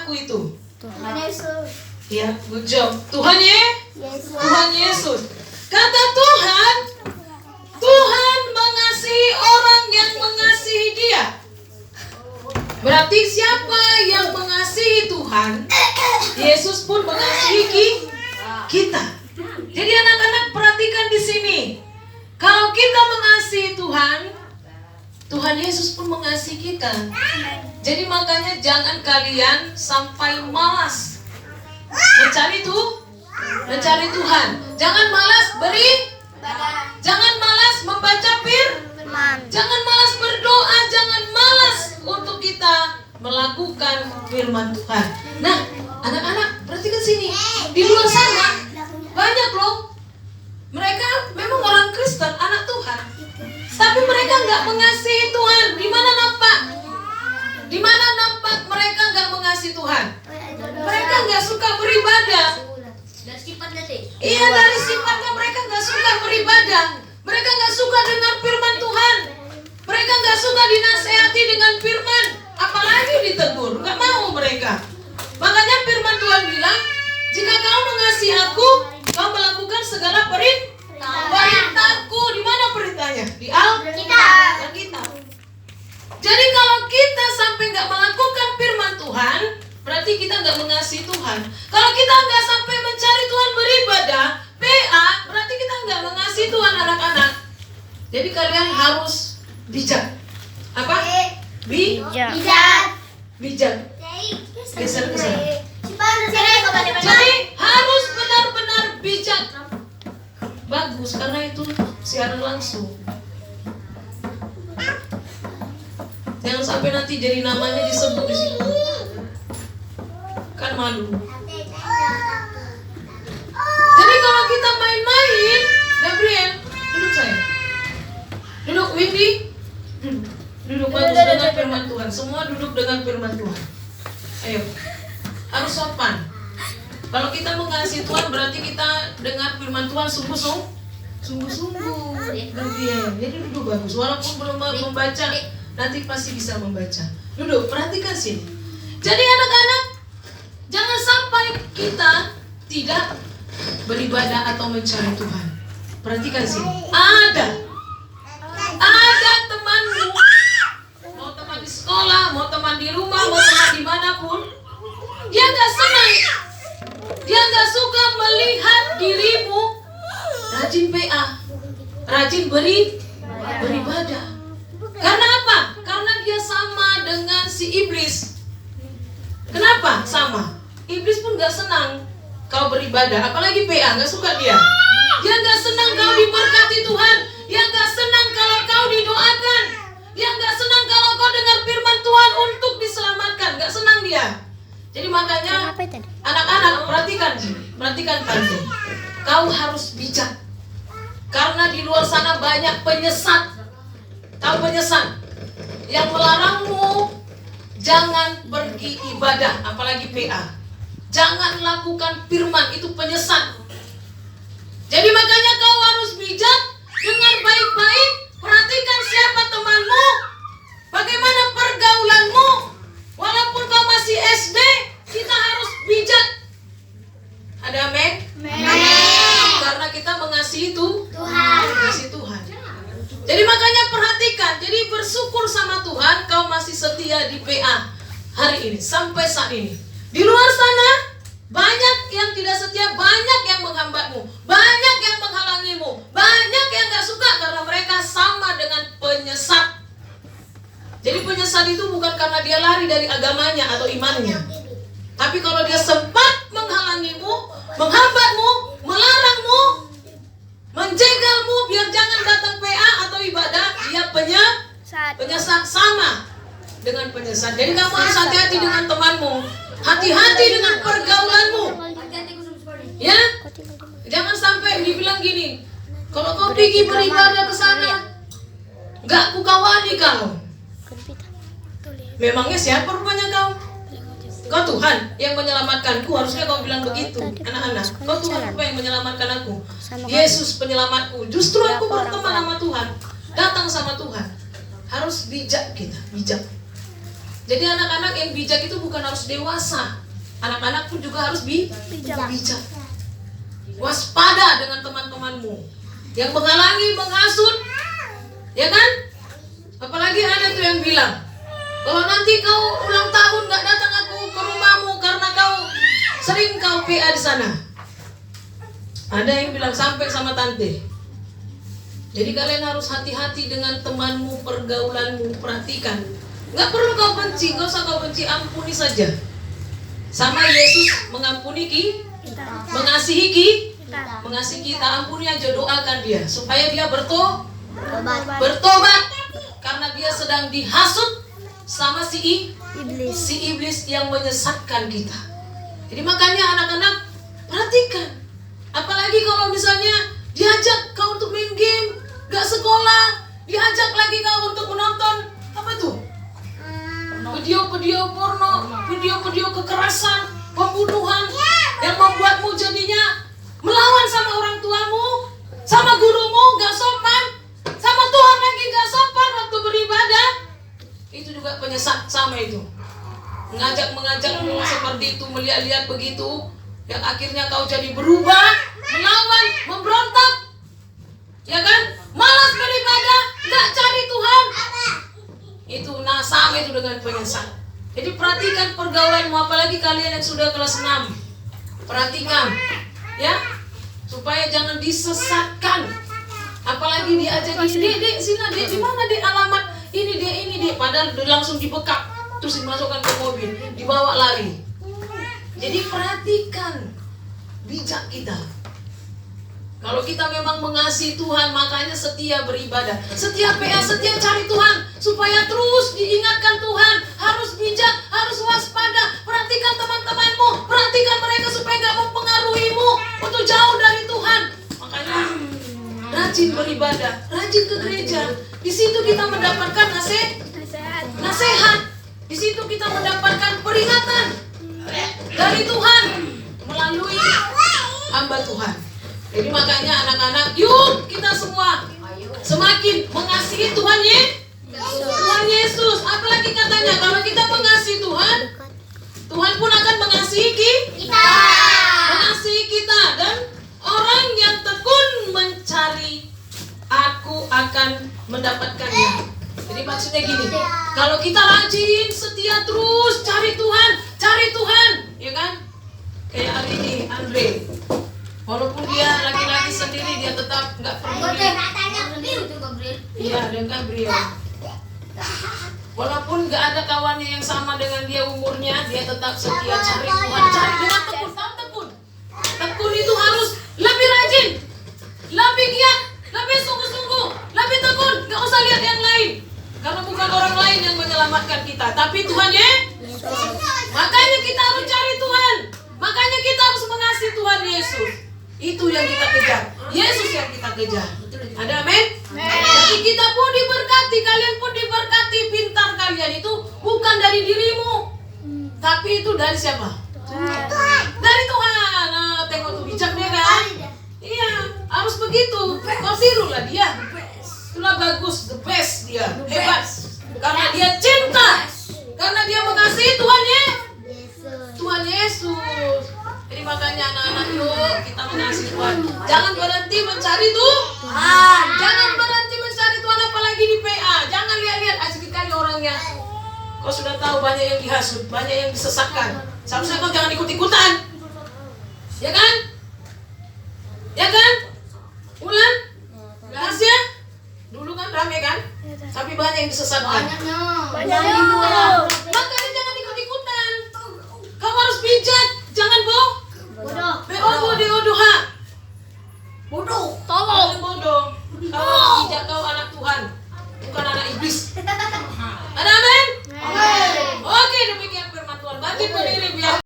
aku itu? Tuhan Yesus. Ya, good job. Tuhan Yesus. Tuhan Yesus. Kata Tuhan, Tuhan mengasihi orang yang mengasihi Dia. Berarti siapa yang mengasihi Tuhan, Yesus pun mengasihi kita. Jadi anak-anak perhatikan di sini. Kalau kita mengasihi Tuhan, Tuhan Yesus pun mengasihi kita. Jadi makanya jangan kalian sampai malas mencari Tuhan. Jangan malas jangan malas membaca firman. Jangan malas berdoa, jangan malas untuk kita melakukan firman Tuhan. Nah, anak-anak perhatikan sini. Di luar sana banyak loh. Mereka memang orang Kristen, anak Tuhan, tapi mereka nggak mengasihi Tuhan. Di mana nampak mereka nggak mengasihi Tuhan? Mereka nggak suka beribadah. Iya, dari sifatnya mereka nggak suka beribadah. Mereka nggak suka dengar firman Tuhan. Mereka nggak suka dinasehati dengan firman, apalagi ditegur. Nggak mau mereka. Makanya firman Tuhan bilang, jika kau mengasihi aku, kau melakukan segala perintahku. Di mana perintahnya? Di Alkitab. Jadi kalau kita sampai nggak melakukan firman Tuhan, berarti kita nggak mengasihi Tuhan. Kalau kita nggak sampai mencari Tuhan beribadah, PA, berarti kita nggak mengasihi Tuhan, anak-anak. Jadi kalian harus bijak. Apa? Bijak. Geser ke sana. Jadi harus benar-benar bijak. Bagus, karena itu siaran langsung. Jangan sampai nanti jadi namanya disebut di situ. Kan malu. Jadi kalau kita main-main, Gabriel, duduk saya. Duduk Windy. Duduk bagus dengan firman Tuhan. Semua duduk dengan firman Tuhan. Ayo. Harus sopan. Kalau kita mengasihi Tuhan, berarti kita dengar firman Tuhan sungguh-sungguh. Gabriel, jadi duduk bagus. Walaupun belum membaca, nanti pasti bisa membaca. Duduk, perhatikan sini. Jadi anak-anak, jangan sampai kita tidak beribadah atau mencari Tuhan. Perhatikan sini. Ada temanmu, mau teman di sekolah, mau teman di rumah, mau teman dimanapun, dia nggak senang, dia nggak suka melihat dirimu rajin PA, rajin beribadah. Karena apa? Karena dia sama dengan si iblis. Kenapa? Sama. Iblis pun gak senang kau beribadah, apalagi PA, gak suka dia. Dia gak senang kau diberkati Tuhan. Dia gak senang kalau kau didoakan. Dia gak senang kalau kau dengar firman Tuhan untuk diselamatkan. Gak senang dia. Jadi makanya anak-anak perhatikan tante. Kau harus bijak. Karena di luar sana banyak penyesat. Tahu penyesat? Yang melarangmu jangan pergi ibadah, apalagi PA. Jangan lakukan firman, itu penyesat. Jadi makanya kau harus bijak, dengar baik-baik, perhatikan siapa temanmu, bagaimana pergaulanmu. Walaupun kau masih SD, kita harus bijak. Ada amin? Karena kita mengasihi Tuhan. Jadi makanya perhatikan, jadi bersyukur sama Tuhan kau masih setia di PA hari ini, sampai saat ini. Di luar sana, banyak yang tidak setia, banyak yang menghambatmu, banyak yang menghalangimu, banyak yang gak suka karena mereka sama dengan penyesat. Jadi penyesat itu bukan karena dia lari dari agamanya atau imannya, tapi kalau dia sempat menghalangimu, menghambatmu, melarangmu, menjegalmu biar jangan datang PA atau ibadah, dia penyesat sama dengan penyesat. Jadi kamu harus hati-hati dengan temanmu, hati-hati dengan pergaulanmu, ya. Jangan sampai dibilang gini, kalau kau pergi beribadah ke sana, nggak kukawani kau. Memangnya siapa rupanya kau? Kau Tuhan yang menyelamatkanku, harusnya kau bilang begitu, anak-anak. Kau Tuhan apa yang menyelamatkan aku? Yesus penyelamatku. Justru aku berteman sama Tuhan, datang sama Tuhan. Harus bijak kita, bijak. Jadi anak-anak yang bijak itu bukan harus dewasa. Anak-anak pun juga harus bijak. Waspada dengan teman-temanmu yang menghalangi, menghasut, ya kan? Apalagi ada tuh yang bilang, kalau nanti kau ulang tahun nggak datang aku ke rumahmu karena kau sering kau PA di sana. Ada yang bilang sampai sama tante. Jadi kalian harus hati-hati dengan temanmu, pergaulanmu, perhatikan. Nggak perlu kau benci, nggak usah kau benci, ampuni saja. Sama Yesus mengampuni mengasihi kita, ampuni aja, doakan dia supaya dia bertobat karena dia sedang dihasut sama si iblis yang menyesatkan kita. Jadi makanya anak-anak perhatikan, apalagi kalau misalnya diajak kau untuk main game, gak sekolah, diajak lagi kau untuk menonton apa tuh? Video-video porno, video-video kekerasan, pembunuhan yang membuatmu jadinya melawan sama orang tuamu, sama gurumu gak sopan, sama Tuhan lagi gak sopan waktu beribadah. Itu juga penyesat sama itu. Mengajak-mengajakmu seperti itu, melihat-lihat begitu, yang akhirnya kau jadi berubah, melawan, memberontak, ya kan? Malas beribadah, gak cari Tuhan. Itu sama itu dengan penyesat. Jadi perhatikan pergaulanmu, apalagi kalian yang sudah kelas 6. Perhatikan, ya, supaya jangan disesatkan. Apalagi diajak, dek, sini dek, di mana dek alamat ini dek, padahal langsung dibekap, terus dimasukkan ke mobil, dibawa lari. Jadi perhatikan bijak kita. Kalau kita memang mengasihi Tuhan, makanya setia beribadah, setia PA, setia cari Tuhan, supaya terus diingatkan Tuhan, harus bijak, harus waspada. Perhatikan teman-temanmu, perhatikan mereka supaya gak mempengaruhimu untuk jauh dari Tuhan. Makanya rajin beribadah, rajin ke gereja. Di situ kita mendapatkan nasihat. Di situ kita mendapatkan peringatan dari Tuhan melalui hamba Tuhan. Jadi makanya anak-anak, yuk kita semua semakin mengasihi Tuhan Yesus. Apalagi katanya kalau kita mengasihi Tuhan, Tuhan pun akan mengasihi kita. Dan orang yang tekun mencari, aku akan mendapatkannya. Jadi maksudnya gini, kalau kita rajin, setia terus cari Tuhan, ya kan? Kayak hari ini Andre, walaupun dia laki-laki sendiri, dia tetap nggak peduli. Iya, dan Gabriel. Walaupun nggak ada kawannya yang sama dengan dia umurnya, dia tetap setia cari Tuhan, cari dengan tekun. Tahu tekun? Tekun itu harus lebih rajin, lebih giat, lebih sungguh-sungguh, lebih tekun. Nggak usah lihat yang lain, karena bukan orang lain yang menyelamatkan kita, tapi Tuhan Yesus. Makanya kita harus cari Tuhan, makanya kita harus mengasihi Tuhan Yesus. Itu yang kita kejar, Yesus yang kita kejar. Ada amin? Jadi kita pun diberkati, kalian pun diberkati. Pintar kalian itu bukan dari dirimu, tapi itu dari siapa? Dari Tuhan. Nah, tengok tuh bijak dia kan? Iya, harus begitu. Kau tirulah dia. Itulah bagus, the best dia, hebat. Karena dia cinta, karena dia mengasihi Tuhan Yesus. Jadi makanya anak-anak, yuk kita mengasihi Tuhan. Jangan berhenti mencari Tuhan. Jangan berhenti mencari Tuhan, apalagi di PA. Jangan lihat-lihat asik kali orangnya. Kau sudah tahu banyak yang dihasut, banyak yang disesatkan. Seharusnya kau jangan ikut-ikutan. Ya kan? Ya kan? Ulan? Rahasia? Dulu kan rame kan? Tapi banyak yang disesatkan. Banyak.